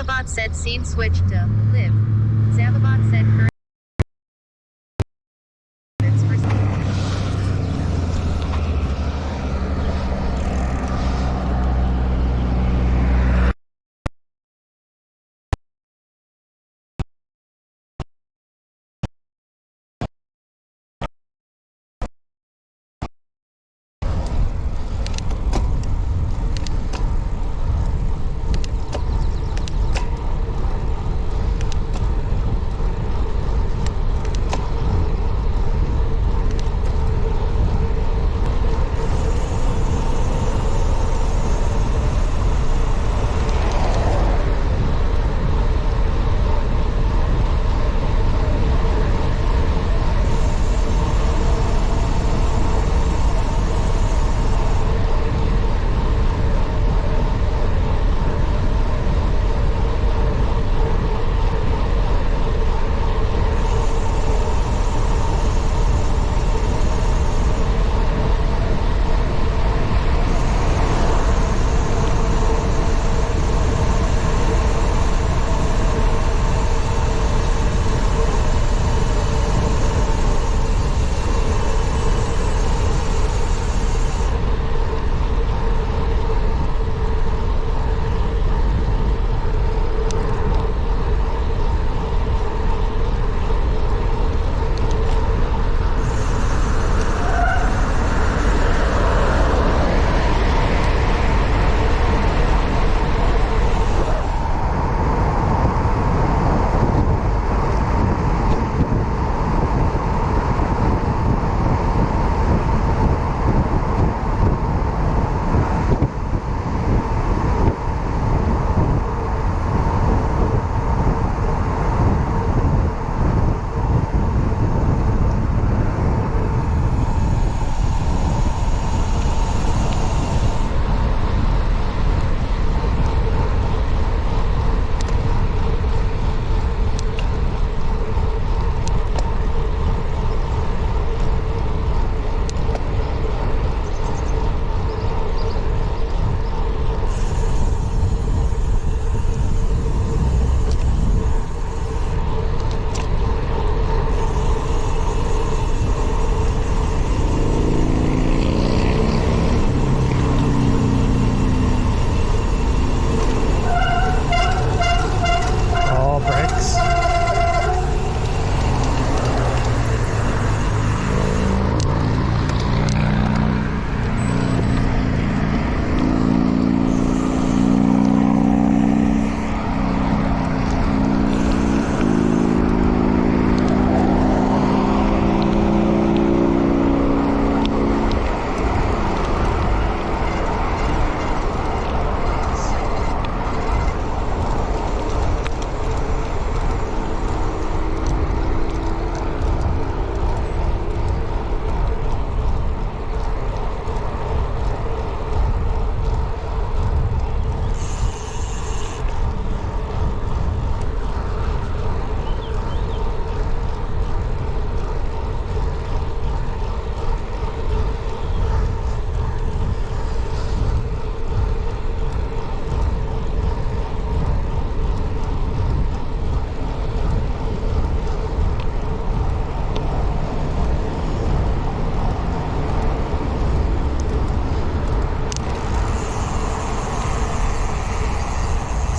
Zababot said scene switched to live. Zababot said current for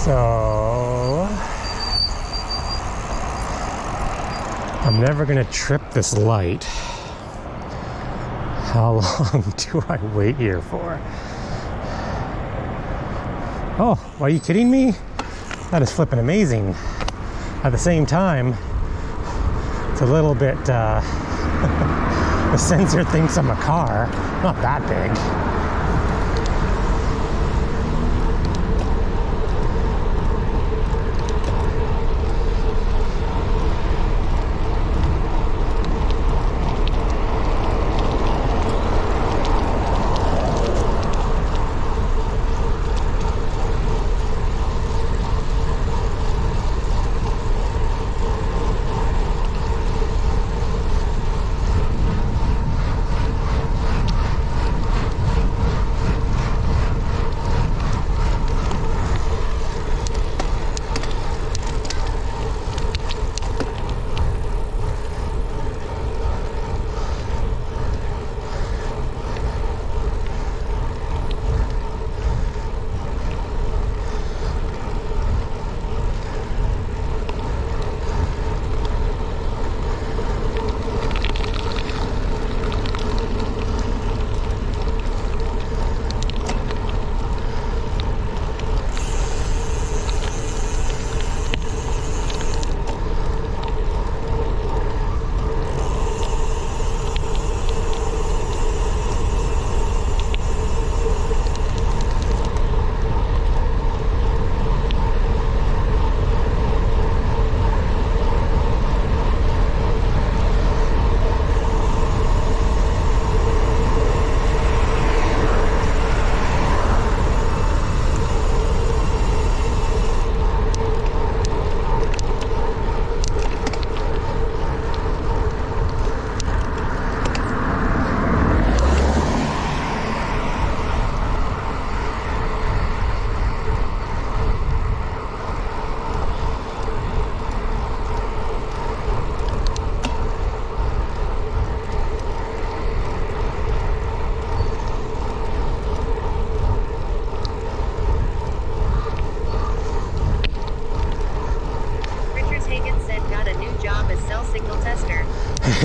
So I'm never gonna trip this light. How long do I wait here for? Oh, are you kidding me? That is flipping amazing. At the same time, it's a little bit, the sensor thinks I'm a car. Not that big.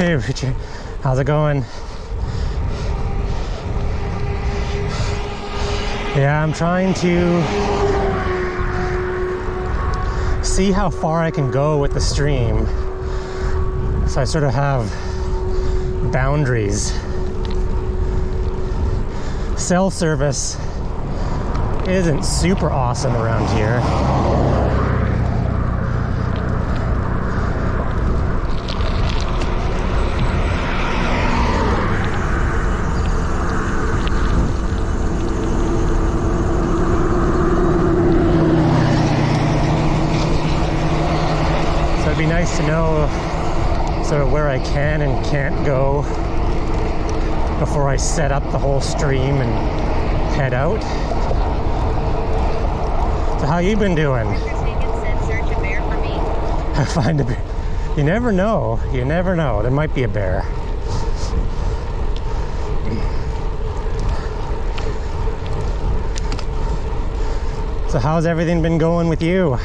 Hey Richard, how's it going? Yeah, I'm trying to see how far I can go with the stream. So I sort of have boundaries. Cell service isn't super awesome around here. So it'd be nice to know sort of where I can and can't go before I set up the whole stream and head out. So how you been doing? Search a bear for me. I find a bear. You never know. You never know. There might be a bear. So how's everything been going with you?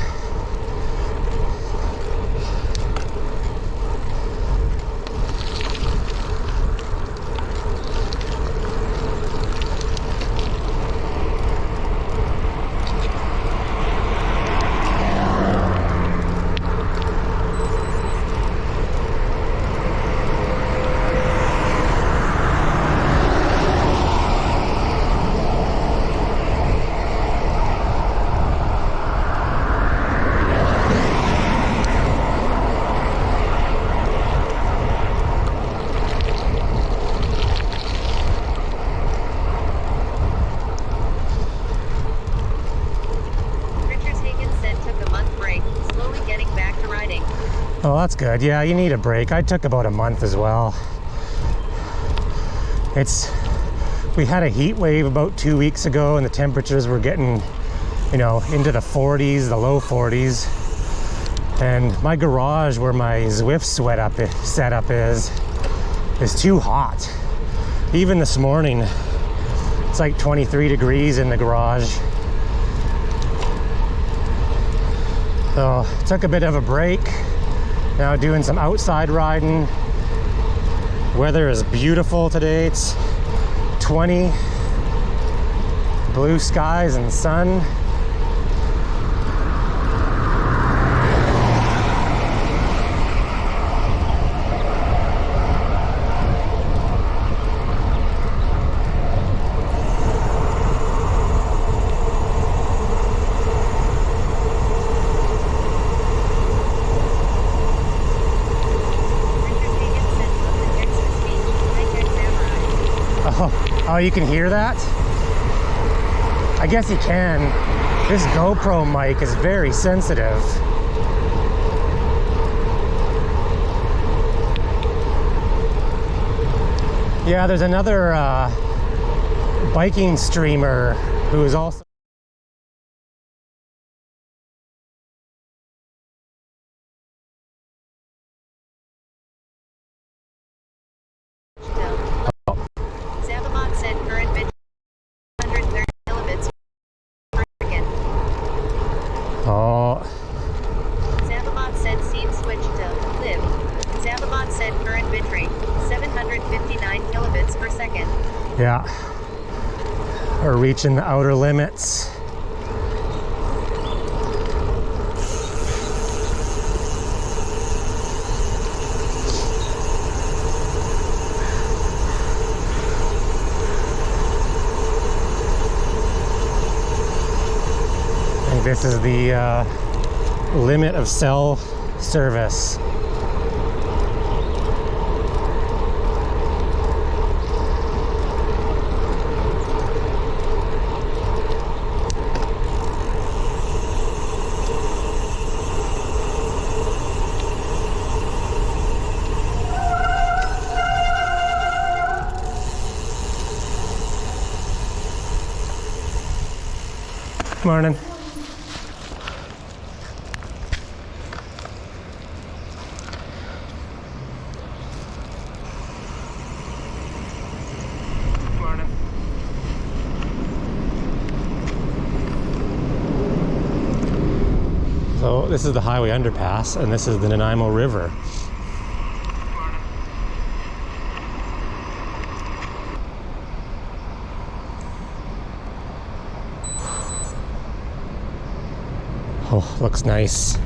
Oh, that's good. Yeah, you need a break. I took about a month as well. We had a heat wave about 2 weeks ago and the temperatures were getting, you know, into the 40s, the low 40s. And my garage where my Zwift setup is too hot. Even this morning, it's like 23 degrees in the garage. So took a bit of a break. Now doing some outside riding. Weather is beautiful today. It's 20, blue skies and sun. Oh, you can hear that? I guess you can. This GoPro mic is very sensitive. Yeah, there's another biking streamer who is also yeah, we're reaching the outer limits. I think this is the limit of cell service. Morning. Morning. So this is the highway underpass and this is the Nanaimo River. Oh, looks nice.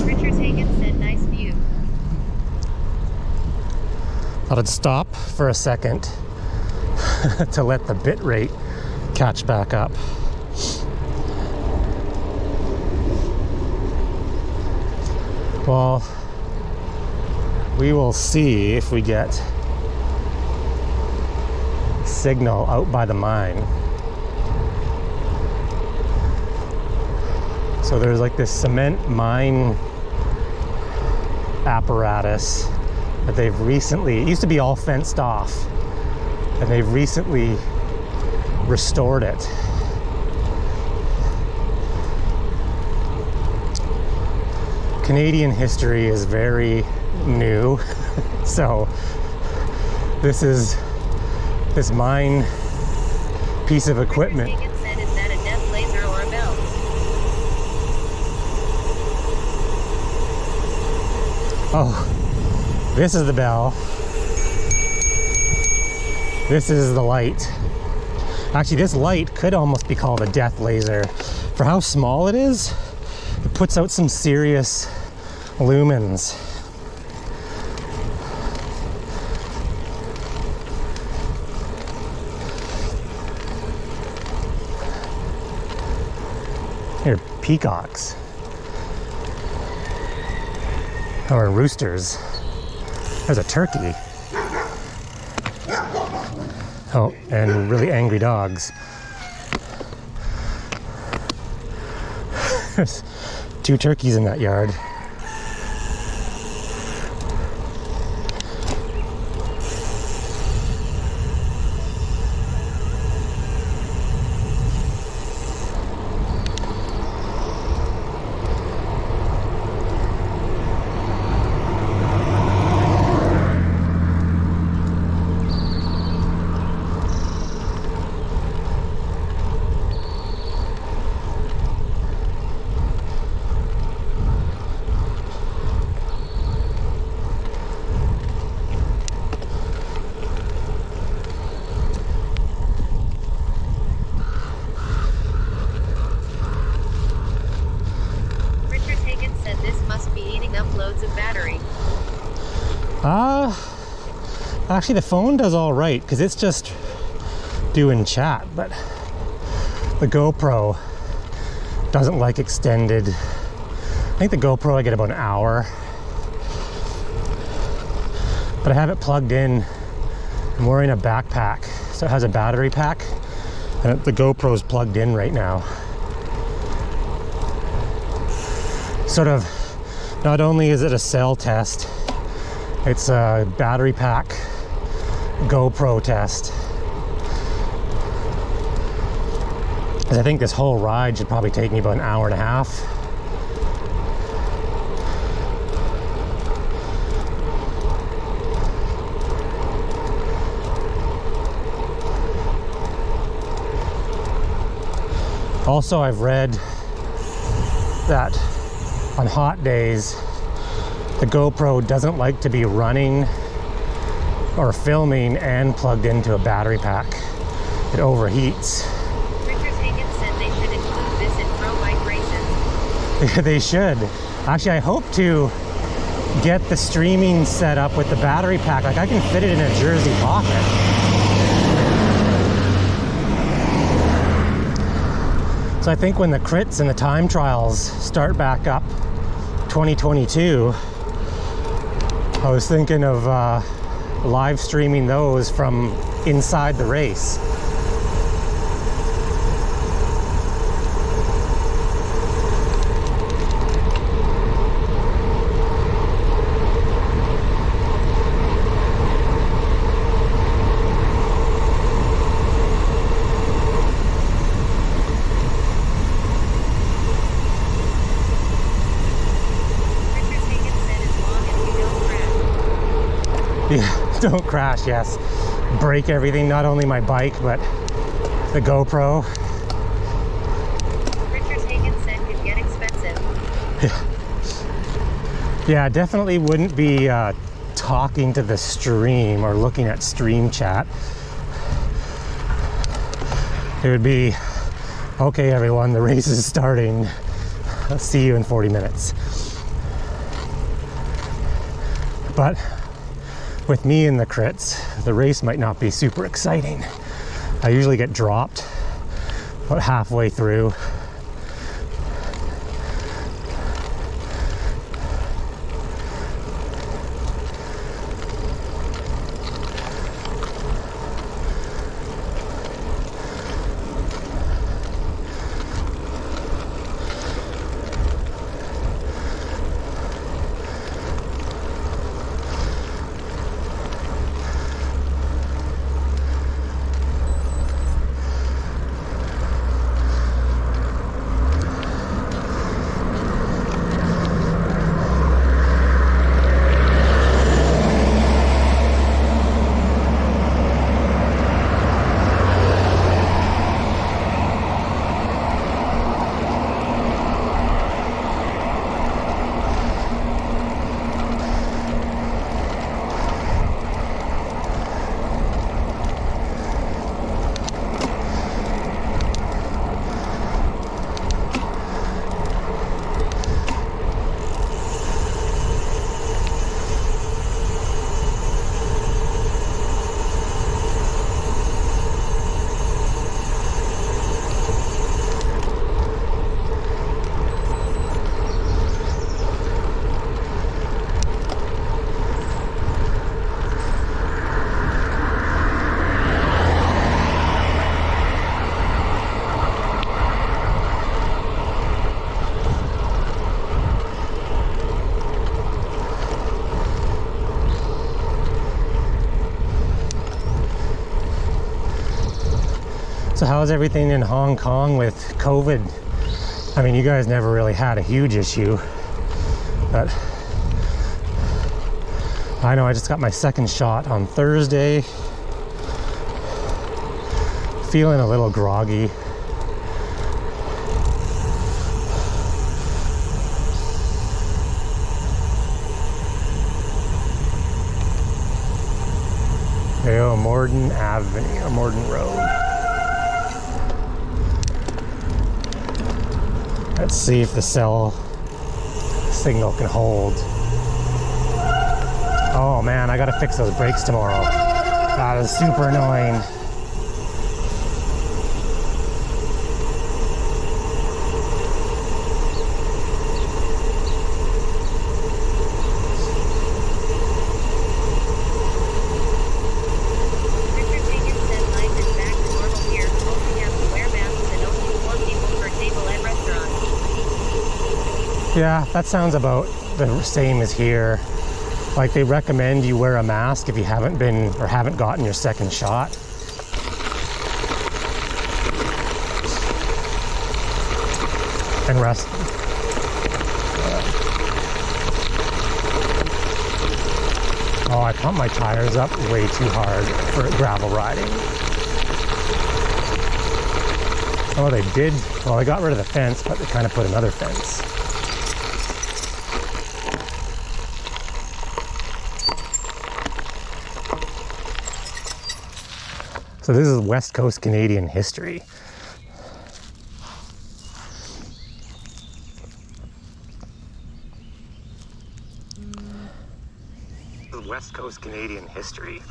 Richard Hagan said nice view. Thought I'd stop for a second to let the bit rate catch back up. Well, we will see if we get signal out by the mine. So there's like this cement mine apparatus that they've recently, it used to be all fenced off, and they've recently restored it. Canadian history is very new, so this mine piece of equipment. Richard Hagan said, is that a death laser or a bell? Oh, this is the bell. This is the light. Actually, this light could almost be called a death laser. For how small it is, it puts out some serious lumens. Here, peacocks. Or roosters. There's a turkey. Oh, and really angry dogs. There's 2 turkeys in that yard. Actually, the phone does all right because it's just doing chat, but the GoPro doesn't like extended. I think the GoPro I get about an hour, but I have it plugged in. I'm wearing a backpack, so it has a battery pack, and the GoPro's plugged in right now. Sort of, not only is it a cell test, it's a battery pack GoPro test. I think this whole ride should probably take me about an hour and a half. Also, I've read that on hot days, the GoPro doesn't like to be running or filming and plugged into a battery pack. It overheats. Richard Hagan said they should include this in pro bike races. They should. Actually, I hope to get the streaming set up with the battery pack. Like, I can fit it in a jersey pocket. So I think when the crits and the time trials start back up 2022, I was thinking of live streaming those from inside the race. Yeah, don't crash, yes. Break everything, not only my bike, but the GoPro. Richard Hagan said could get expensive. Yeah, definitely wouldn't be talking to the stream or looking at stream chat. it would be, okay everyone, the race is starting. I'll see you in 40 minutes. But with me in the crits, the race might not be super exciting. I usually get dropped about halfway through. So how's everything in Hong Kong with COVID? I mean, you guys never really had a huge issue, but I know I just got my second shot on Thursday. Feeling a little groggy. There you go, Morden Avenue, or Morden Road. Let's see if the cell signal can hold. Oh man, I gotta fix those brakes tomorrow. That is super annoying. Yeah, that sounds about the same as here. Like, they recommend you wear a mask if you haven't been or haven't gotten your second shot. And rest. Oh, I pumped my tires up way too hard for gravel riding. Oh, they did. Well, they got rid of the fence, but they kind of put another fence. So this is West Coast Canadian history. West Coast Canadian history.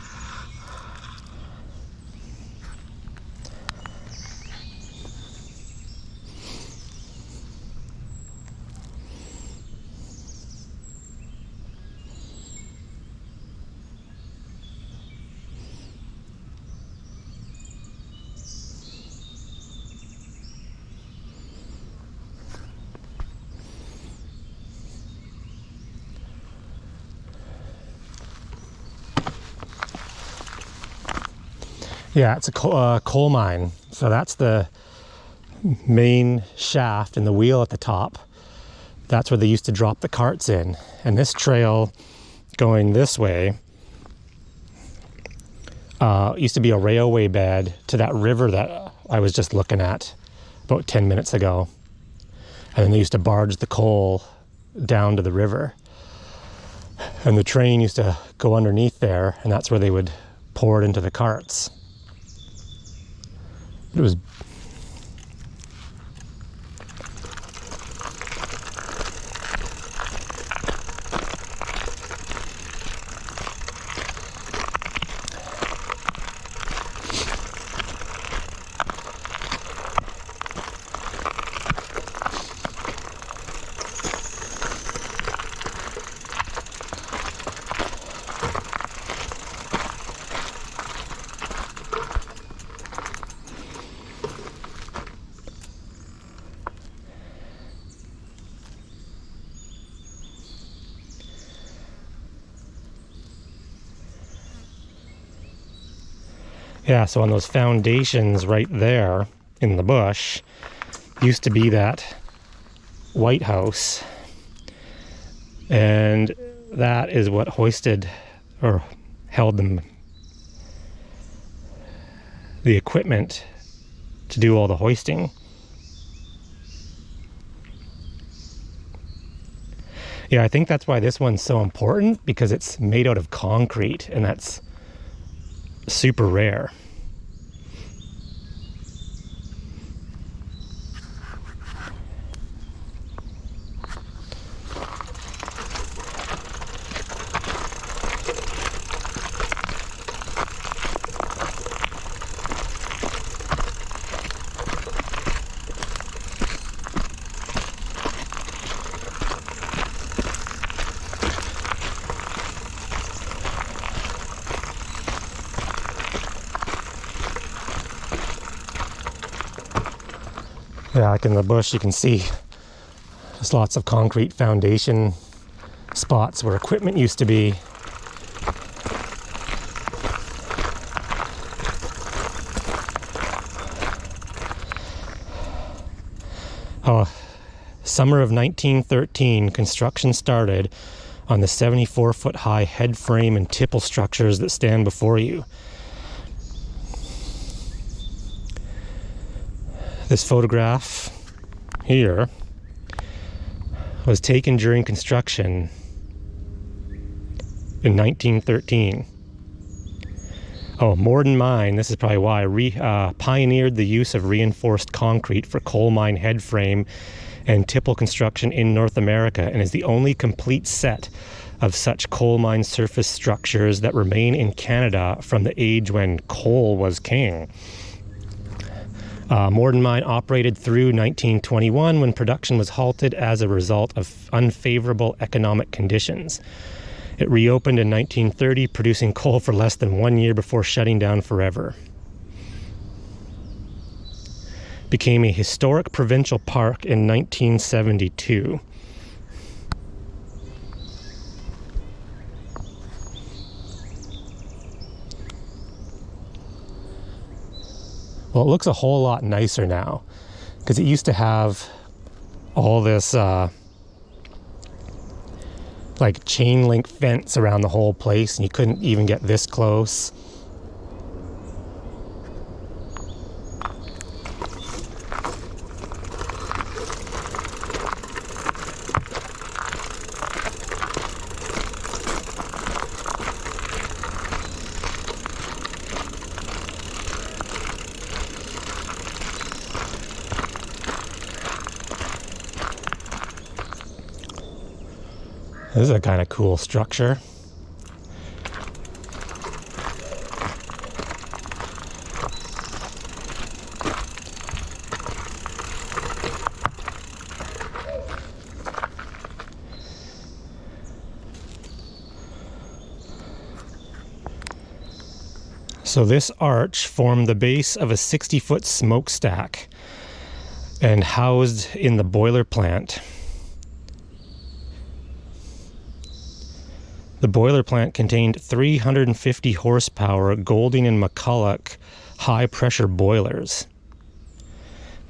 Yeah, it's a coal mine. So that's the main shaft and the wheel at the top. That's where they used to drop the carts in. And this trail going this way used to be a railway bed to that river that I was just looking at about 10 minutes ago. And then they used to barge the coal down to the river. And the train used to go underneath there, and that's where they would pour it into the carts. It was yeah, so on those foundations right there in the bush used to be that White House, and that is what hoisted or held the equipment to do all the hoisting. Yeah, I think that's why this one's so important, because it's made out of concrete, and that's super rare. Yeah, like in the bush, you can see there's lots of concrete foundation spots where equipment used to be. Oh, summer of 1913, construction started on the 74-foot high head frame and tipple structures that stand before you. This photograph here was taken during construction in 1913. Oh, Morden Mine, this is probably why, pioneered the use of reinforced concrete for coal mine head frame and tipple construction in North America, and is the only complete set of such coal mine surface structures that remain in Canada from the age when coal was king. Morden Mine operated through 1921, when production was halted as a result of unfavorable economic conditions. It reopened in 1930, producing coal for less than 1 year before shutting down forever. Became a historic provincial park in 1972. Well, it looks a whole lot nicer now, because it used to have all this like chain link fence around the whole place, and you couldn't even get this close. This is a kind of cool structure. So this arch formed the base of a 60-foot smokestack and housed in the boiler plant. The boiler plant contained 350 horsepower Golding and McCulloch high-pressure boilers.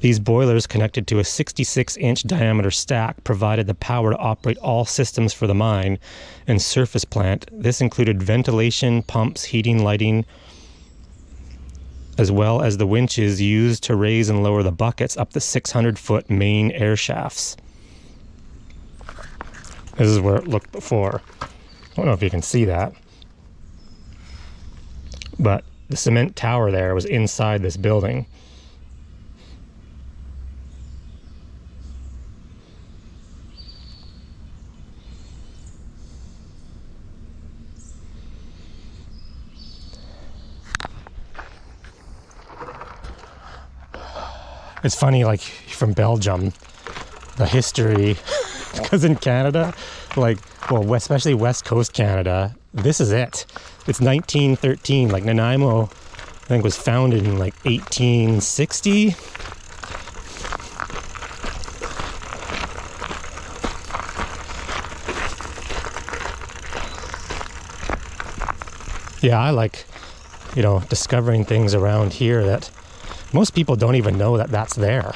These boilers, connected to a 66-inch diameter stack, provided the power to operate all systems for the mine and surface plant. This included ventilation, pumps, heating, lighting, as well as the winches used to raise and lower the buckets up the 600-foot main air shafts. This is where it looked before. I don't know if you can see that, but the cement tower there was inside this building. It's funny, like from Belgium, the history, because in Canada, like, well, especially West Coast Canada, this is it. It's 1913. Like Nanaimo, I think, was founded in like 1860. Yeah, I like, discovering things around here that most people don't even know that that's there.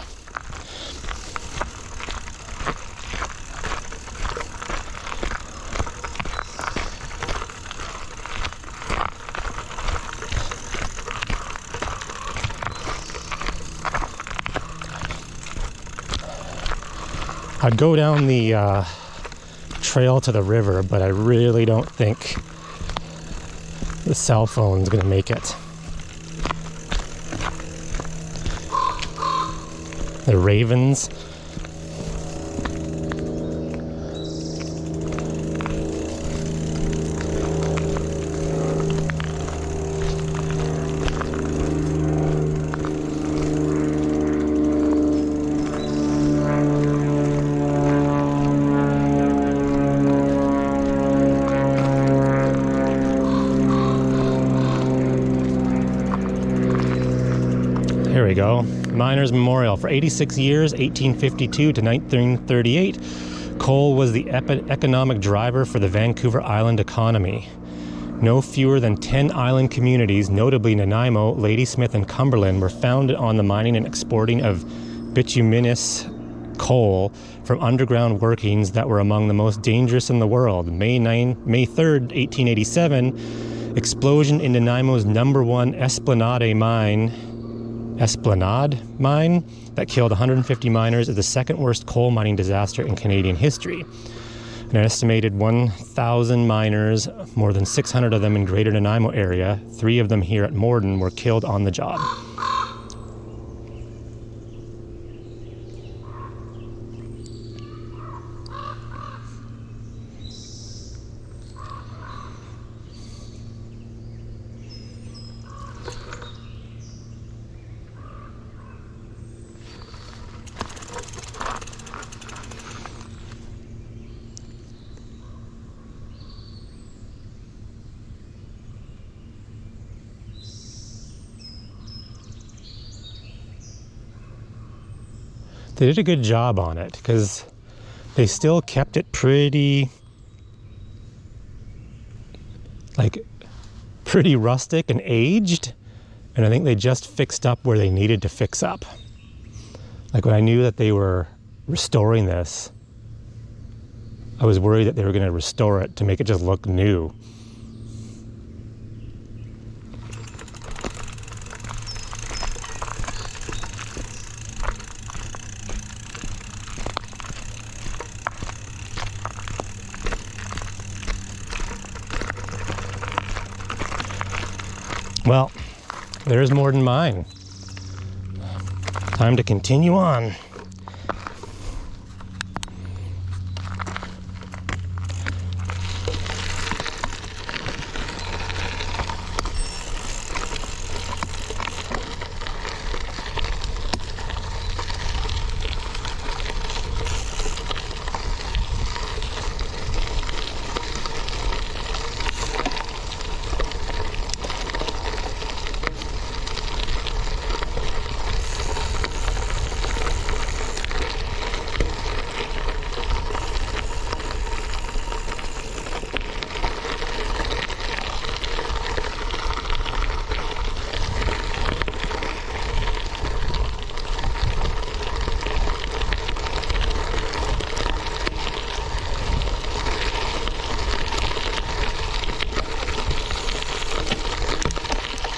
I'd go down the trail to the river, but I really don't think the cell phone's gonna make it. The ravens. Here we go. Miners' Memorial. For 86 years, 1852 to 1938, coal was the economic driver for the Vancouver Island economy. No fewer than 10 island communities, notably Nanaimo, Ladysmith, and Cumberland, were founded on the mining and exporting of bituminous coal from underground workings that were among the most dangerous in the world. May 3rd, 1887, explosion in Nanaimo's #1 Esplanade mine that killed 150 miners is the second worst coal mining disaster in Canadian history. An estimated 1,000 miners, more than 600 of them in Greater Nanaimo area, 3 of them here at Morden, were killed on the job. They did a good job on it because they still kept it pretty rustic and aged, and I think they just fixed up where they needed to fix up. Like when I knew that they were restoring this, I was worried that they were going to restore it to make it just look new. Well, there's Morden Mine. Time to continue on.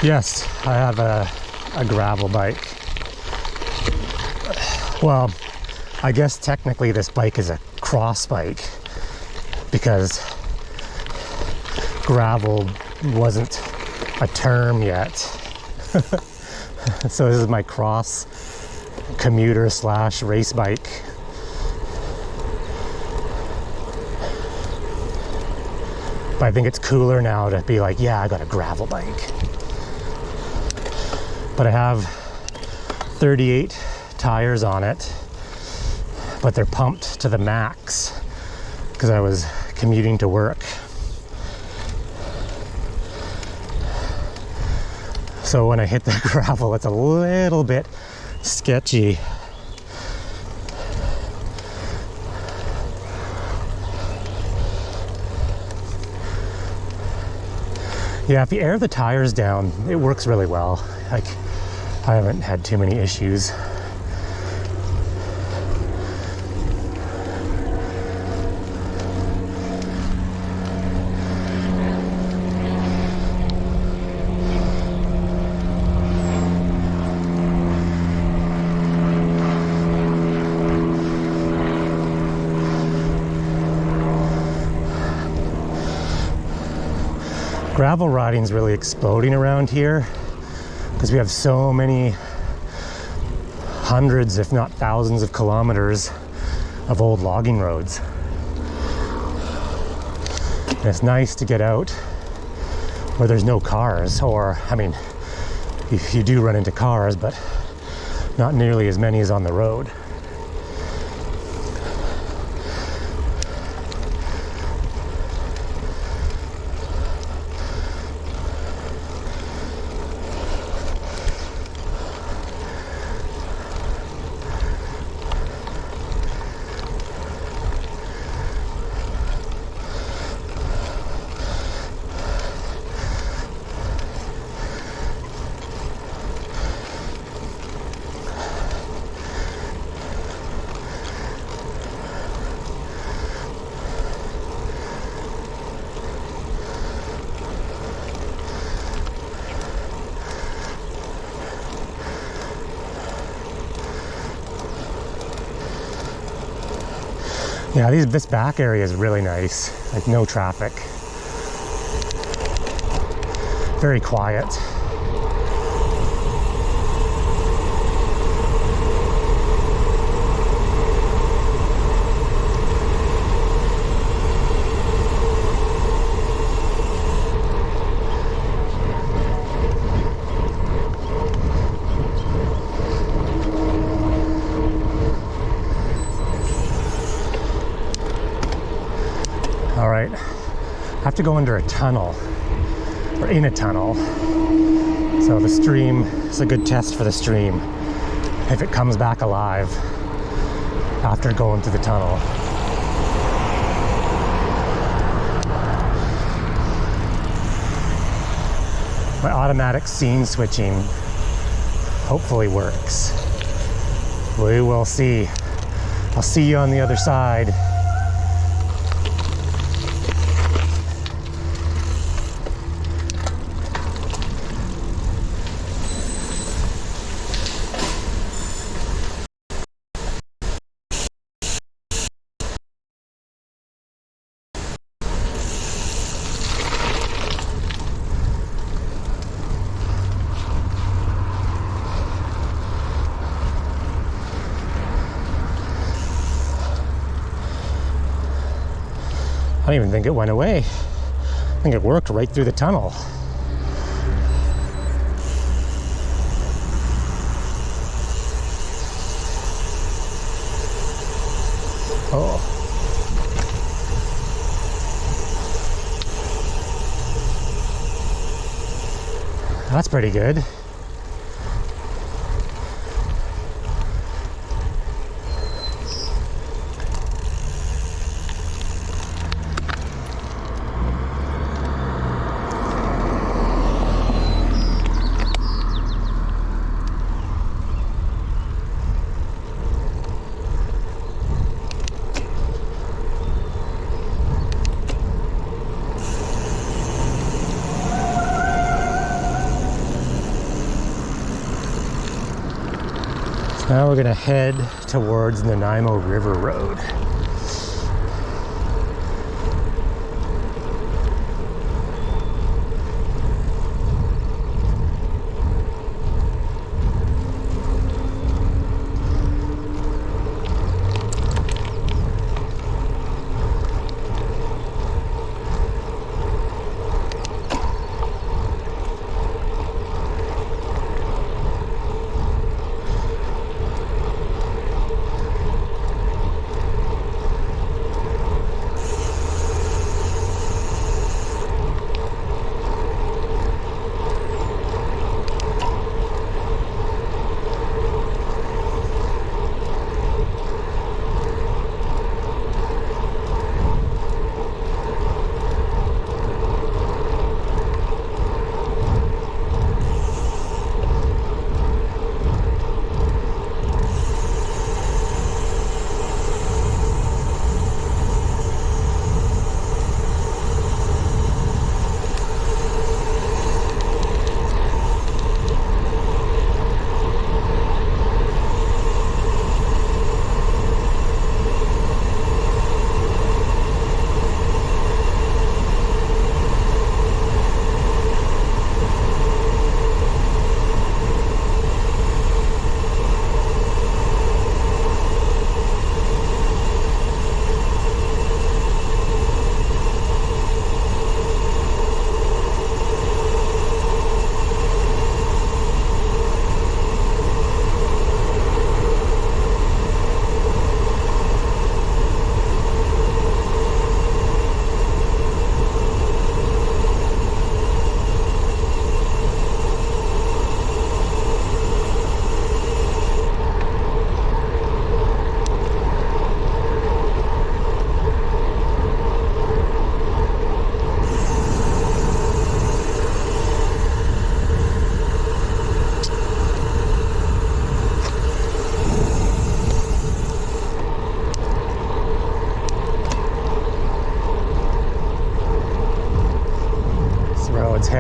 Yes, I have a gravel bike. Well, I guess technically this bike is a cross bike because gravel wasn't a term yet. So this is my cross commuter / race bike. But I think it's cooler now to be like, yeah, I got a gravel bike. But I have 38 tires on it, but they're pumped to the max because I was commuting to work. So when I hit the gravel, it's a little bit sketchy. Yeah, if you air the tires down, it works really well. Like, I haven't had too many issues. Gravel riding is really exploding around here because we have so many hundreds, if not thousands of kilometers of old logging roads. And it's nice to get out where there's no cars, or, I mean, you do run into cars, but not nearly as many as on the road. Yeah, this back area is really nice, like no traffic. Very quiet. All right, I have to go under a tunnel, or in a tunnel. So the stream is a good test for the stream, if it comes back alive after going through the tunnel. My automatic scene switching hopefully works. We will see. I'll see you on the other side. I don't even think it went away. I think it worked right through the tunnel. Oh. That's pretty good. Now we're gonna head towards Nanaimo River Road.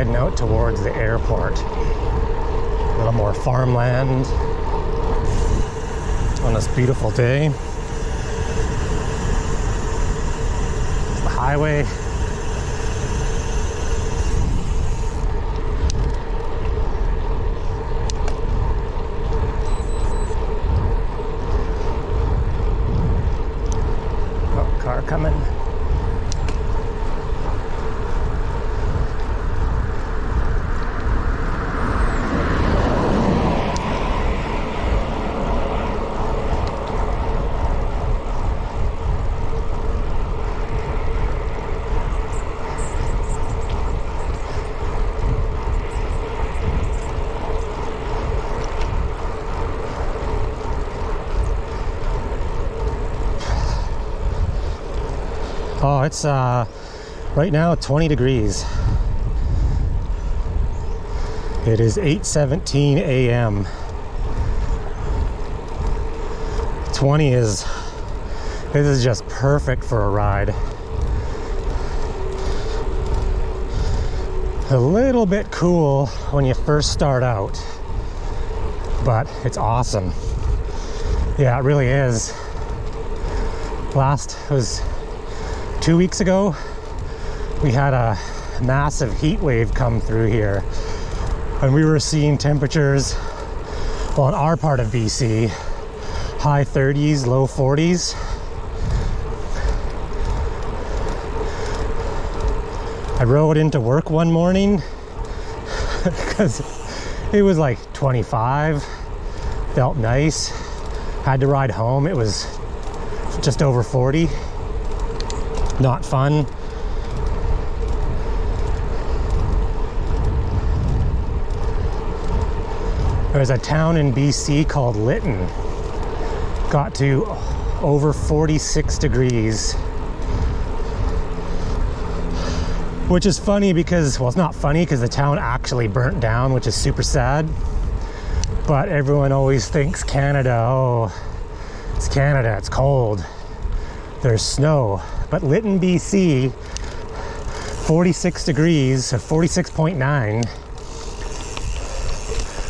heading out towards the airport. A little more farmland on this beautiful day. It's the highway. Oh, car coming. Oh, it's right now 20 degrees. It is 8:17 a.m. 20 is, this is just perfect for a ride. A little bit cool when you first start out, but it's awesome. Yeah, it really is. Last was 2 weeks ago, we had a massive heat wave come through here, and we were seeing temperatures, well, in our part of BC, high 30s, low 40s. I rode into work one morning because it was like 25, felt nice. Had to ride home, it was just over 40. Not fun. There's a town in BC called Lytton. Got to over 46 degrees. Which is funny because, well, it's not funny because the town actually burnt down, which is super sad. But everyone always thinks Canada, oh, it's Canada, it's cold. There's snow. But Lytton, BC, 46 degrees, so 46.9.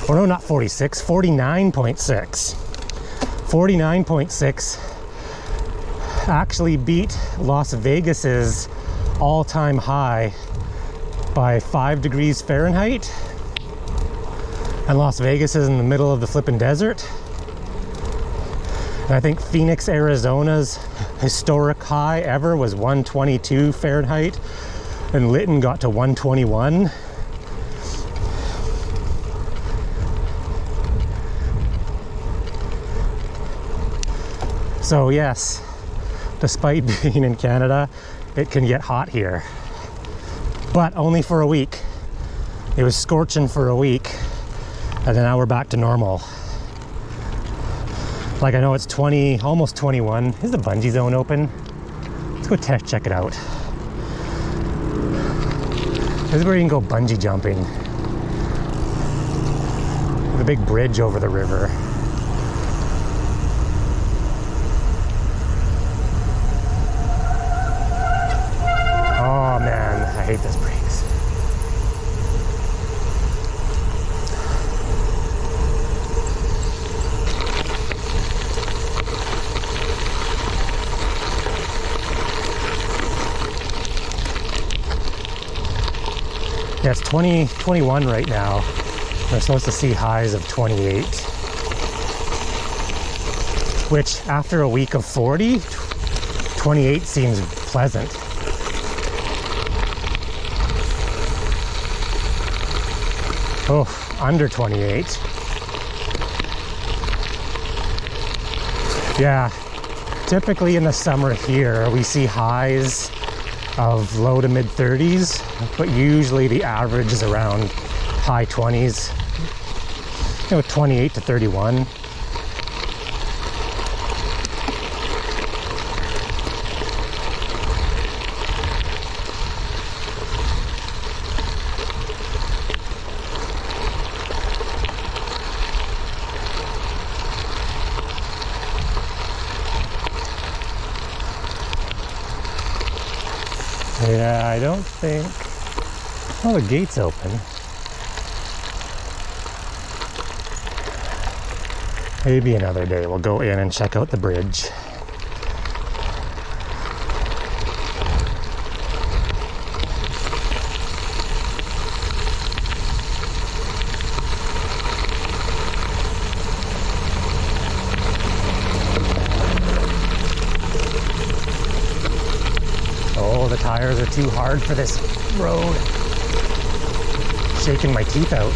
Or no, not 46, 49.6. 49.6 actually beat Las Vegas's all-time high by 5 degrees Fahrenheit. And Las Vegas is in the middle of the flippin' desert. And I think Phoenix, Arizona's historic high ever was 122 Fahrenheit, and Lytton got to 121. So yes, despite being in Canada, it can get hot here, but only for a week. It was scorching for a week, and then now we're back to normal. Like, I know it's 20, almost 21. Is the bungee zone open? Let's go check it out. This is where you can go bungee jumping. The big bridge over the river. Oh man, I hate this brakes. Yeah, it's 21 right now. We're supposed to see highs of 28. Which, after a week of 40, 28 seems pleasant. Oh, under 28. Yeah, typically in the summer here, we see highs of low to mid 30s, but usually the average is around high 20s, 28 to 31. Yeah, I don't think Oh, the gate's open. Maybe another day we'll go in and check out the bridge. Oh, the tires are too hard for this road. Shaking my teeth out.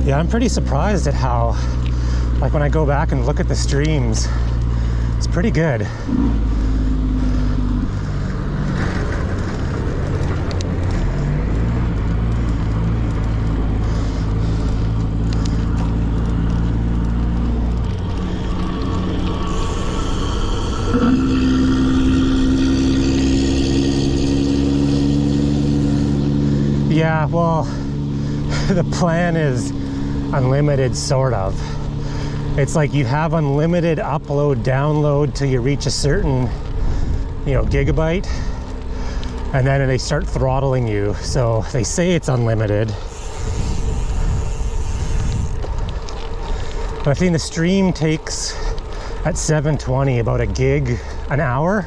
Yeah, I'm pretty surprised at how, like when I go back and look at the streams, it's pretty good. Yeah, well, the plan is unlimited, sort of. It's like you have unlimited upload, download till you reach a certain, gigabyte, and then they start throttling you. So they say it's unlimited, but I think the stream takes at 720 about a gig an hour.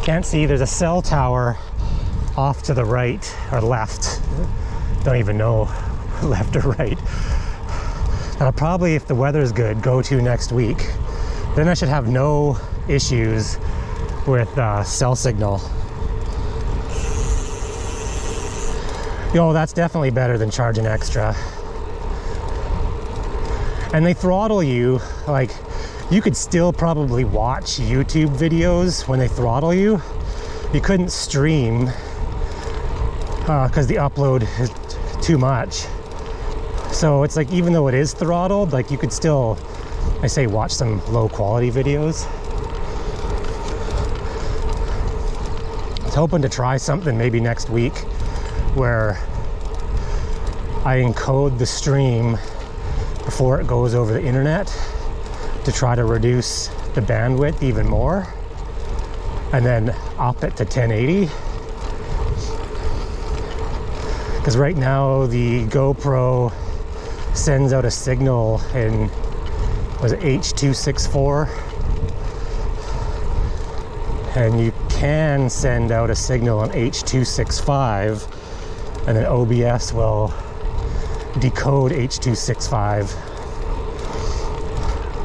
Can't see, there's a cell tower off to the right or left. Don't even know left or right. I'll probably, if the weather's good, go to next week. Then I should have no issues with cell signal. That's definitely better than charging extra. And they throttle you, like, you could still probably watch YouTube videos when they throttle you. You couldn't stream because the upload is too much. So it's like, even though it is throttled, like you could still, I say, watch some low quality videos. I was hoping to try something maybe next week where I encode the stream before it goes over the internet to try to reduce the bandwidth even more, and then up it to 1080. Because right now the GoPro sends out a signal in, was it H.264? And you can send out a signal on H.265, and then OBS will decode H.265.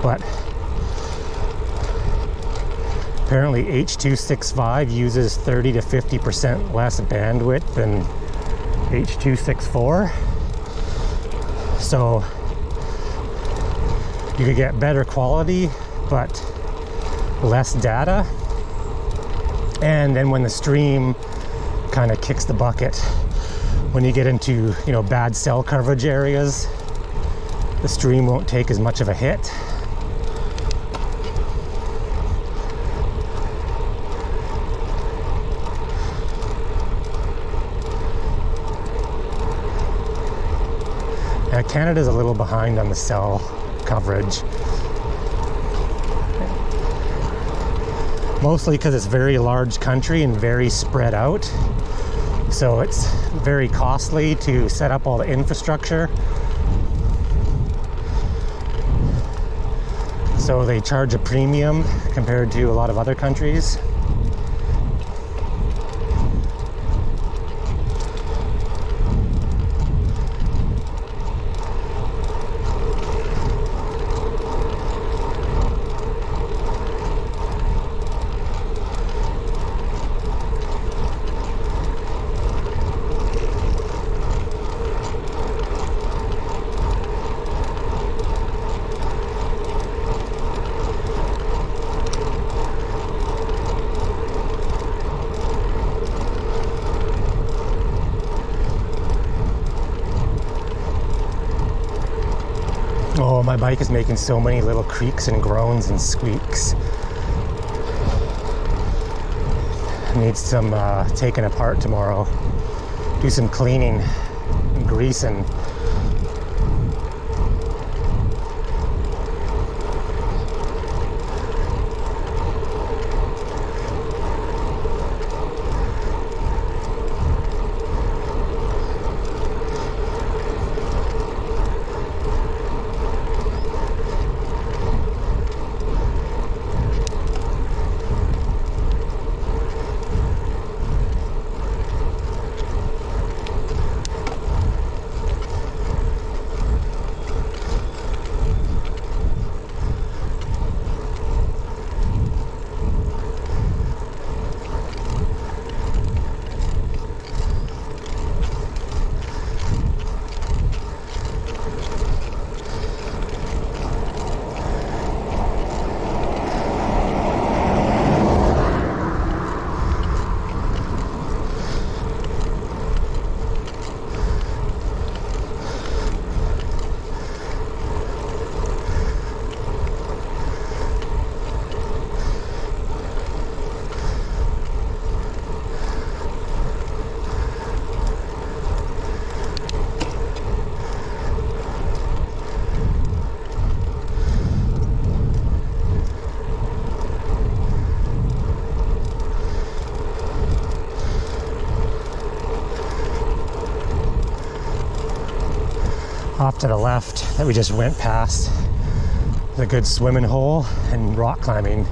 But apparently H.265 uses 30 to 50% less bandwidth than H.264. So you could get better quality, but less data. And then when the stream kind of kicks the bucket, when you get into, you know, bad cell coverage areas, the stream won't take as much of a hit. Yeah, Canada's a little behind on the cell coverage. Mostly because it's a very large country and very spread out. So it's very costly to set up all the infrastructure. So they charge a premium compared to a lot of other countries. Oh, my bike is making so many little creaks and groans and squeaks. Needs some taking apart tomorrow. Do some cleaning and greasing. Off to the left that we just went past is a good swimming hole and rock climbing.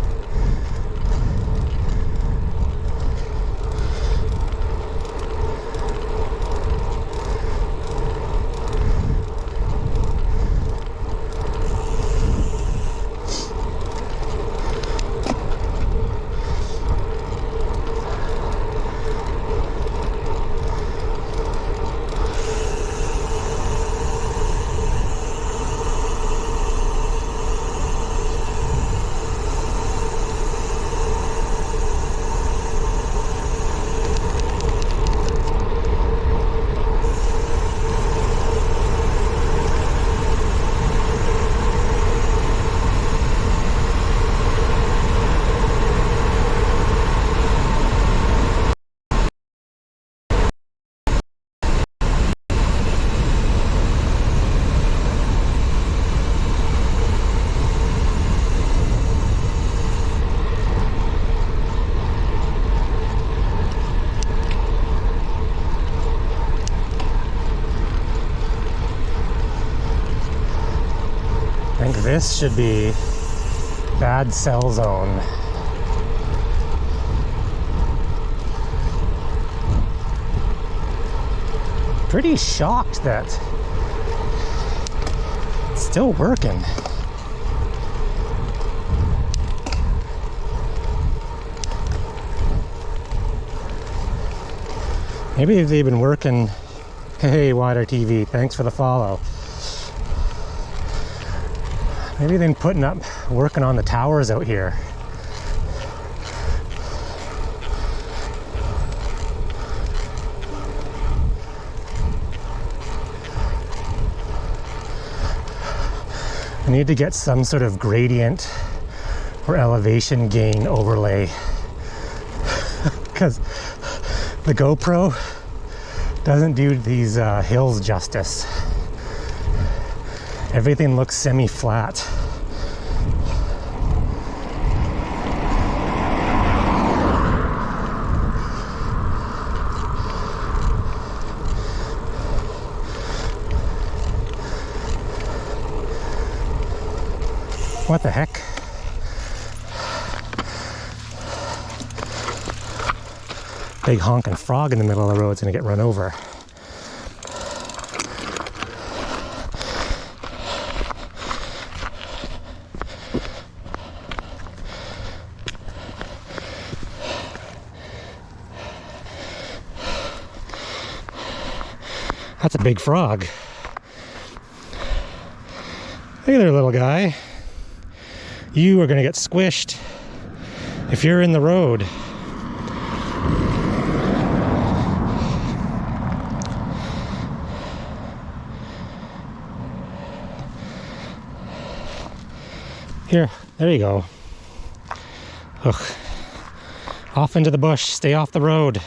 I think this should be bad cell zone. Pretty shocked that it's still working. Maybe they've been working. Hey, Wider TV, thanks for the follow. Maybe they've been working on the towers out here. need to get some sort of gradient or elevation gain overlay because the GoPro doesn't do these hills justice. Everything looks semi-flat. What the heck? Big honking frog in the middle of the road is gonna get run over. That's a big frog. Hey there, little guy. You are gonna get squished if you're in the road. Here, there you go. Ugh. Off into the bush, stay off the road.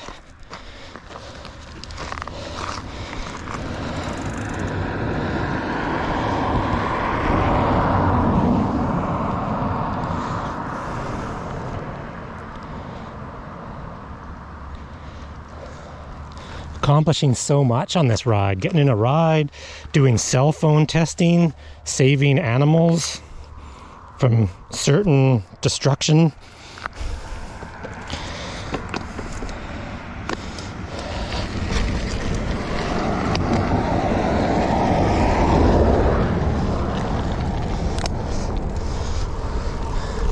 Accomplishing so much on this ride, getting in a ride, doing cell phone testing, saving animals from certain destruction.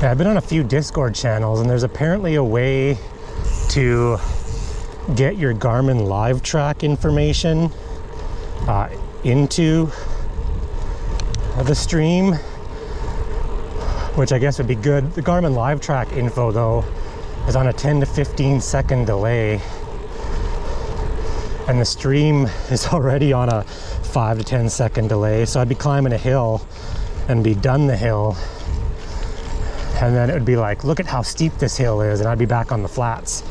Yeah, I've been on a few Discord channels and there's apparently a way to get your Garmin live track information into the stream, which I guess would be good. The Garmin live track info though is on a 10 to 15 second delay, and the stream is already on a 5 to 10 second delay. So I'd be climbing a hill and be done the hill, and then it would be like, look at how steep this hill is, and I'd be back on the flats.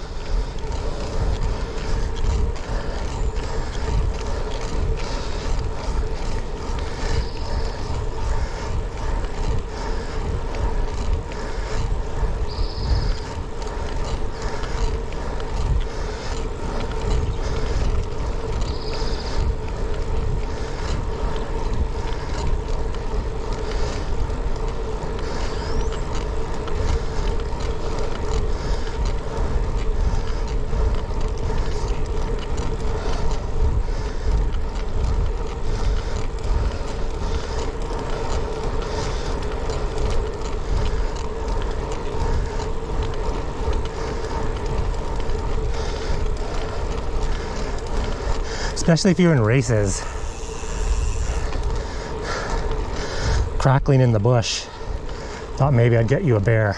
Especially if you're in races. Crackling in the bush. Thought maybe I'd get you a bear.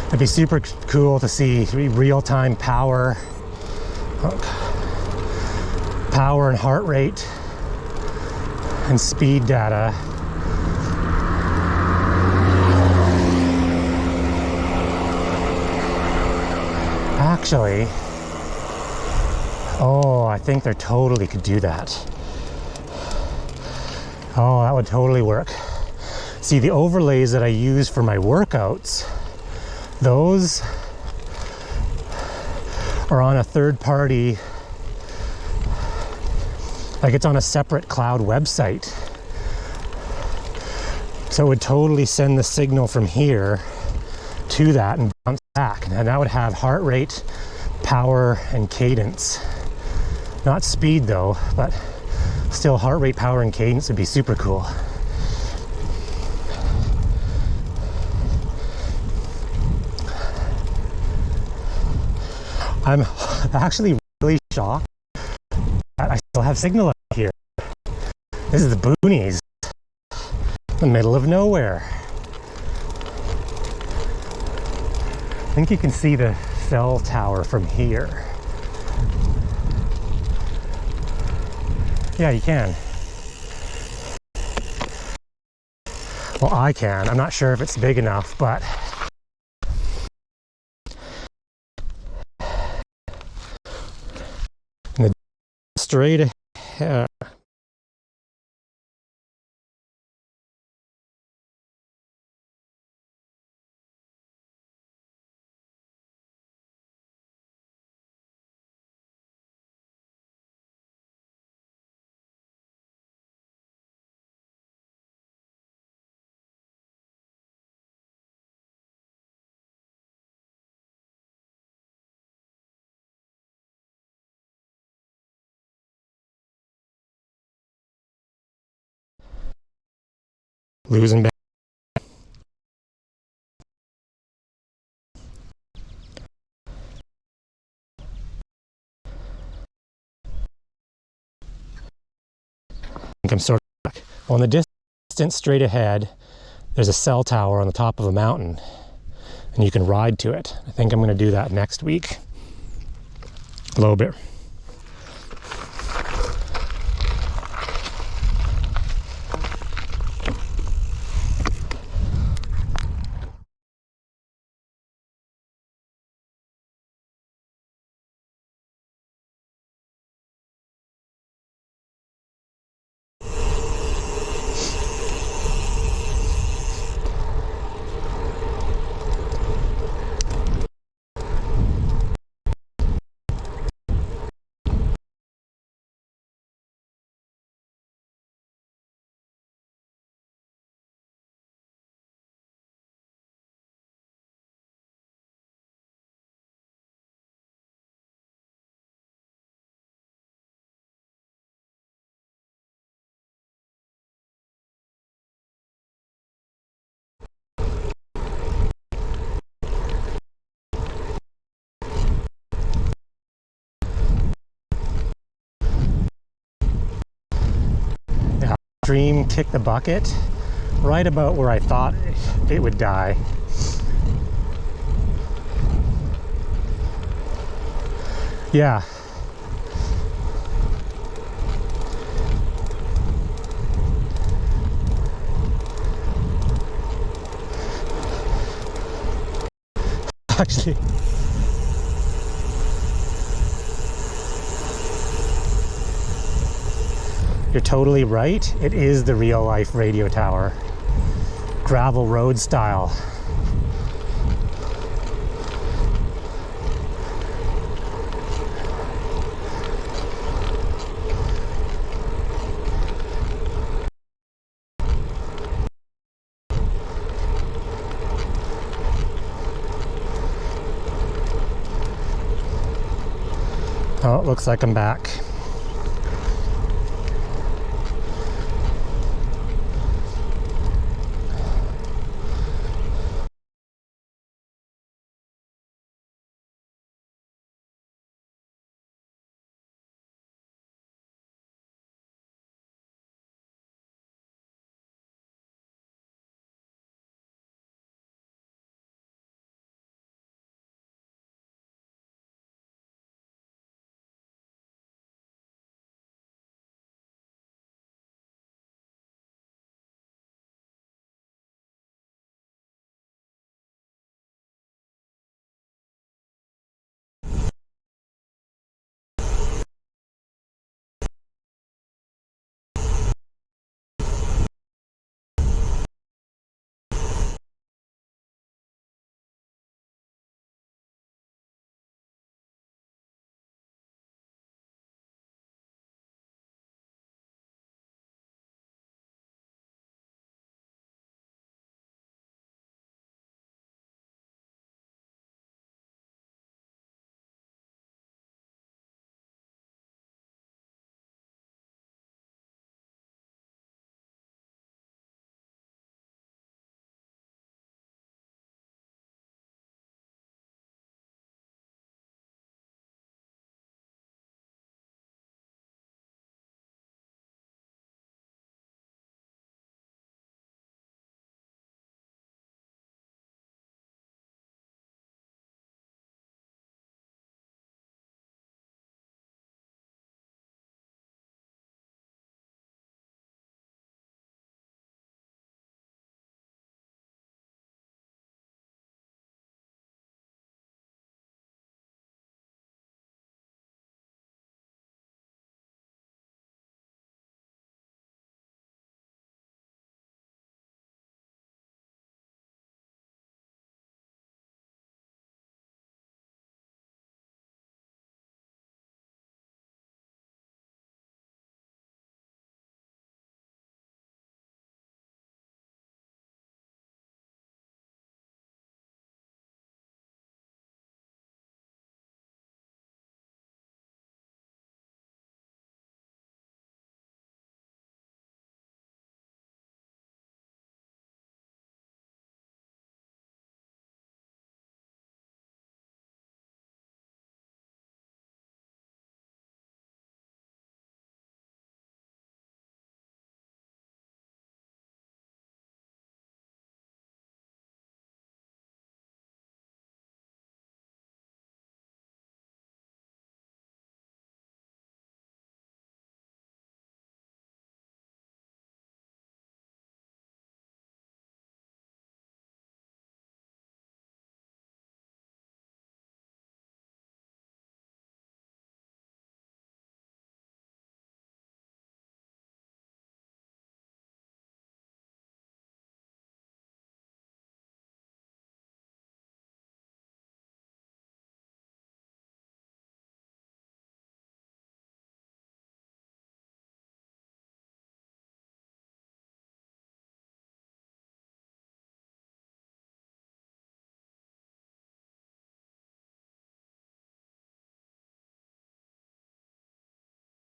It'd be super cool to see real-time power and heart rate and speed data. Actually, oh, I think they totally could do that. Oh, that would totally work. See, the overlays that I use for my workouts, those are on a third party, like it's on a separate cloud website. So it would totally send the signal from here to that and bounce back, and that would have heart rate, power, and cadence. Not speed though, but still heart rate, power, and cadence would be super cool. I'm actually really shocked that I still have signal out here. This is the boonies, the middle of nowhere. I think you can see the cell tower from here. Yeah, you can. Well, I can. I'm not sure if it's big enough, but in the straight ahead. Losing back. I think I'm sort of back. Well, in the distance straight ahead, there's a cell tower on the top of a mountain, and you can ride to it. I think I'm going to do that next week. A little bit. Yeah, stream kicked the bucket right about where I thought it would die. Yeah. Actually, you're totally right. It is the real life radio tower. Gravel road style. Oh, it looks like I'm back.